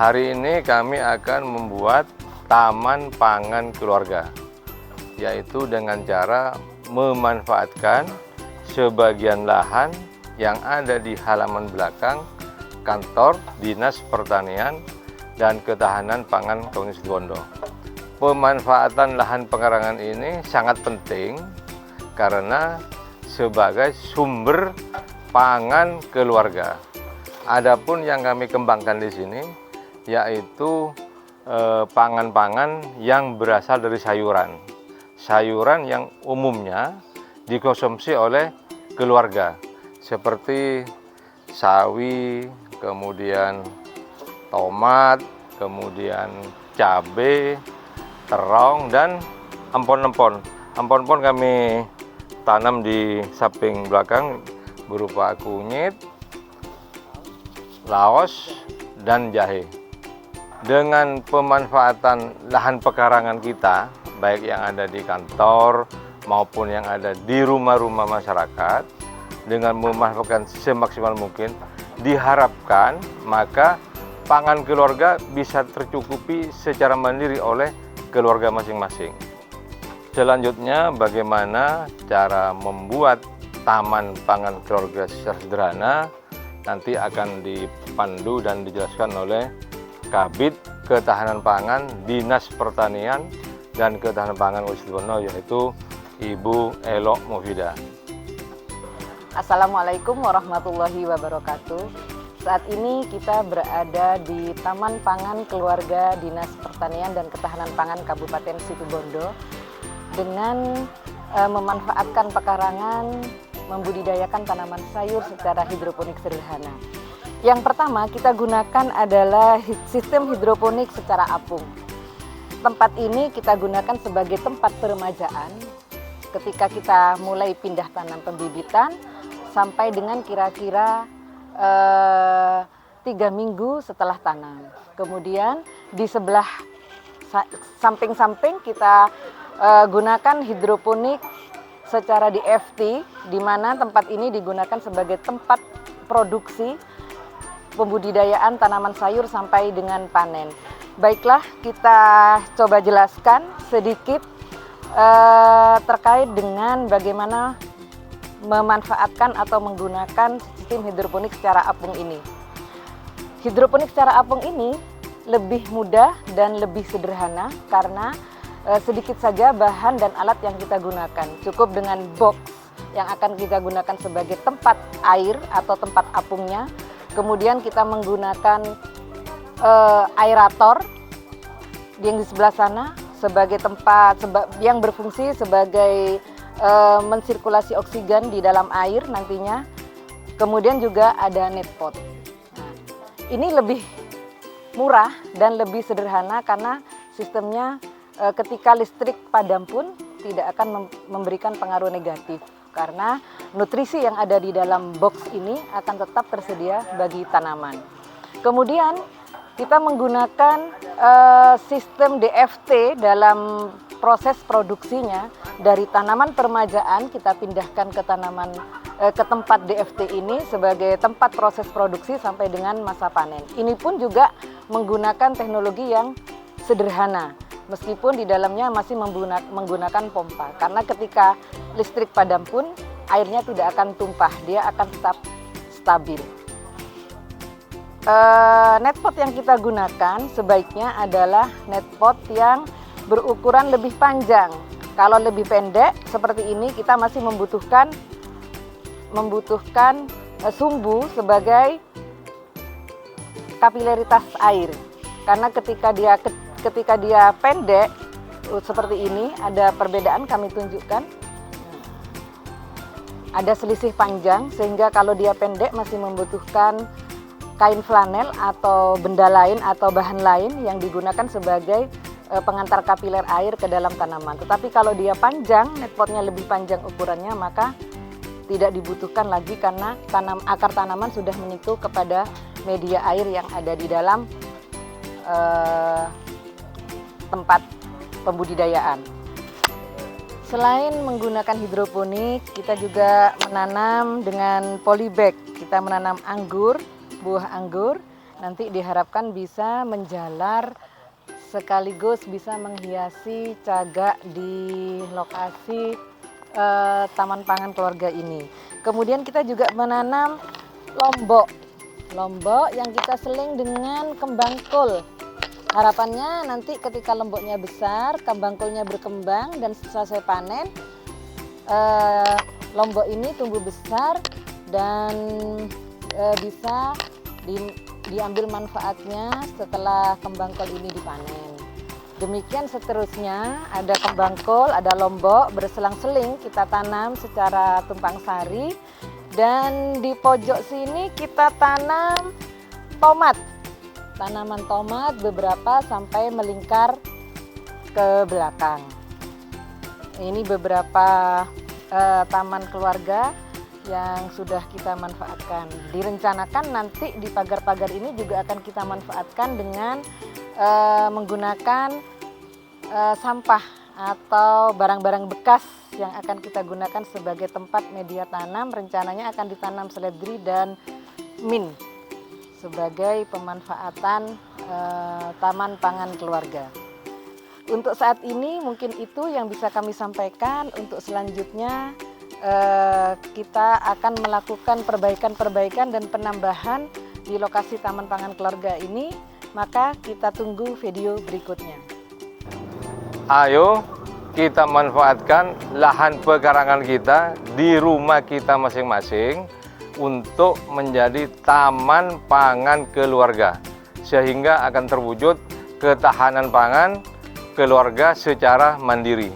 Hari ini kami akan membuat taman pangan keluarga, yaitu dengan cara memanfaatkan sebagian lahan yang ada di halaman belakang kantor Dinas Pertanian dan Ketahanan Pangan Kabupaten Situbondo. Pemanfaatan lahan pekarangan ini sangat penting karena sebagai sumber pangan keluarga. Adapun yang kami kembangkan di sini yaitu pangan-pangan yang berasal dari sayuran. Sayuran yang umumnya dikonsumsi oleh keluarga seperti sawi, kemudian tomat, kemudian cabai, terong, dan empon-empon. Empon-empon kami tanam di samping belakang berupa kunyit, laos, dan jahe. Dengan pemanfaatan lahan pekarangan kita, baik yang ada di kantor maupun yang ada di rumah-rumah masyarakat, dengan memanfaatkan semaksimal mungkin, diharapkan maka pangan keluarga bisa tercukupi secara mandiri oleh keluarga masing-masing. Selanjutnya, bagaimana cara membuat taman pangan keluarga secara sederhana nanti akan dipandu dan dijelaskan oleh Kabid Ketahanan Pangan Dinas Pertanian dan Ketahanan Pangan Kabupaten Situbondo, yaitu Ibu Elok Mufida. Assalamualaikum warahmatullahi wabarakatuh. Saat ini kita berada di Taman Pangan Keluarga Dinas Pertanian dan Ketahanan Pangan Kabupaten Situbondo dengan memanfaatkan pekarangan, membudidayakan tanaman sayur secara hidroponik sederhana. Yang pertama kita gunakan adalah sistem hidroponik secara apung. Tempat ini kita gunakan sebagai tempat peremajaan ketika kita mulai pindah tanam pembibitan sampai dengan kira-kira 3 minggu setelah tanam. Kemudian di sebelah samping-samping kita gunakan hidroponik secara DFT, di mana tempat ini digunakan sebagai tempat produksi pembudidayaan tanaman sayur sampai dengan panen. Baiklah, kita coba jelaskan sedikit terkait dengan bagaimana memanfaatkan atau menggunakan sistem hidroponik secara apung ini. Hidroponik secara apung ini lebih mudah dan lebih sederhana karena sedikit saja bahan dan alat yang kita gunakan. Cukup dengan box yang akan kita gunakan sebagai tempat air atau tempat apungnya. Kemudian kita menggunakan aerator yang di sebelah sana sebagai tempat yang berfungsi sebagai mensirkulasi oksigen di dalam air nantinya. Kemudian juga ada net pot. Nah, ini lebih murah dan lebih sederhana karena sistemnya ketika listrik padam pun tidak akan memberikan pengaruh negatif karena nutrisi yang ada di dalam box ini akan tetap tersedia bagi tanaman. Kemudian kita menggunakan sistem DFT dalam proses produksinya. Dari tanaman peremajaan kita pindahkan ke ke tempat DFT ini sebagai tempat proses produksi sampai dengan masa panen. Ini pun juga menggunakan teknologi yang sederhana, meskipun di dalamnya masih menggunakan pompa. Karena ketika listrik padam pun airnya tidak akan tumpah, dia akan tetap stabil. Netpot yang kita gunakan sebaiknya adalah netpot yang berukuran lebih panjang. Kalau lebih pendek seperti ini kita masih membutuhkan sumbu sebagai kapilaritas air. Karena ketika dia pendek seperti ini ada perbedaan, kami tunjukkan. Ada selisih panjang sehingga kalau dia pendek masih membutuhkan kain flanel atau benda lain atau bahan lain yang digunakan sebagai pengantar kapiler air ke dalam tanaman. Tetapi kalau dia panjang, netpotnya lebih panjang ukurannya, maka tidak dibutuhkan lagi karena akar tanaman sudah menyentuh kepada media air yang ada di dalam tempat pembudidayaan. Selain menggunakan hidroponik, kita juga menanam dengan polybag. Kita menanam anggur, buah anggur nanti diharapkan bisa menjalar sekaligus bisa menghiasi cagak di lokasi Taman Pangan Keluarga ini. Kemudian kita juga menanam lombok yang kita seling dengan kembang kol. Harapannya nanti ketika lomboknya besar, kembang kolnya berkembang dan selesai panen, lombok ini tumbuh besar dan bisa diambil manfaatnya setelah kembang kol ini dipanen. Demikian seterusnya, ada kembang kol, ada lombok, berselang-seling kita tanam secara tumpang sari. Dan di pojok sini kita tanam tomat, tanaman tomat beberapa sampai melingkar ke belakang. Ini beberapa taman keluarga yang sudah kita manfaatkan. Direncanakan nanti di pagar-pagar ini juga akan kita manfaatkan dengan menggunakan sampah atau barang-barang bekas yang akan kita gunakan sebagai tempat media tanam. Rencananya akan ditanam seledri dan mint sebagai pemanfaatan taman pangan keluarga. Untuk saat ini mungkin itu yang bisa kami sampaikan. Untuk selanjutnya kita akan melakukan perbaikan dan penambahan di lokasi Taman Pangan Keluarga ini, maka kita tunggu video berikutnya. Ayo kita manfaatkan lahan pekarangan kita di rumah kita masing-masing untuk menjadi taman pangan keluarga, sehingga akan terwujud ketahanan pangan keluarga secara mandiri.